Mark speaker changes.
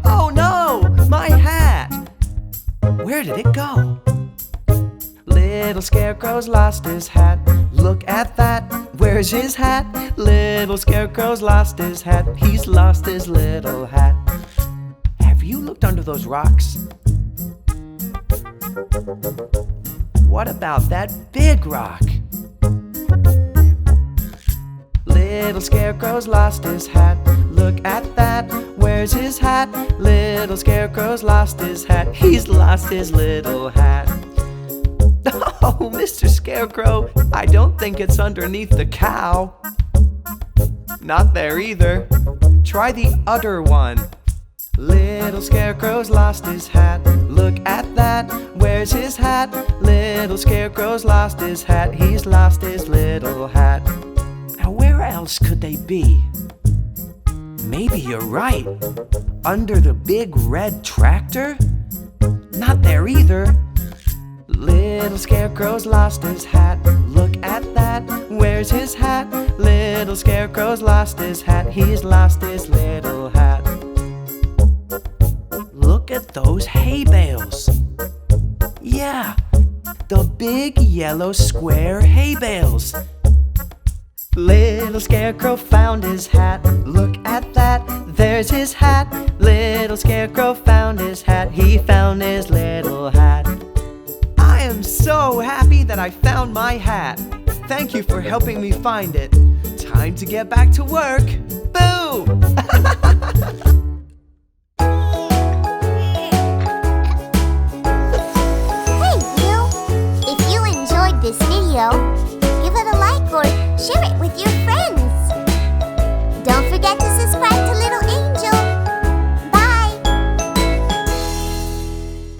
Speaker 1: Oh no! My hat! Where did it go? Little Scarecrow's lost his hat. Look at that. Where's his hat? Little Scarecrow's lost his hat. He's lost his little hat. Have you looked under those rocks? What about that big rock? Little Scarecrow's lost his hat. Look at that. Where's his hat? Little Scarecrow's lost his hat. He's lost his little hat. Oh, Mr. Scarecrow, I don't think it's underneath the cow. Not there either. Try the other one. Little Scarecrow's lost his hat. Look at that. Where's his hat? Little Scarecrow's lost his hat. He's lost his little hat. Now where else could they be? Maybe you're right. Under the big red tractor? Not there either. Little Scarecrow's lost his hat. Look at that. Where's his hat? Little Scarecrow's lost his hat. He's lost his little hat. Look at those hay bales. Yeah, the big yellow square hay bales. Little Scarecrow found his hat. Look at that. There's his hat. Little Scarecrow found his hat. He found his little hat. I am so happy that I found my hat. Thank you for helping me find it. Time to get back to work. Boo!
Speaker 2: Hey you! If you enjoyed this video, give it a like or share it with your friends. Don't forget to subscribe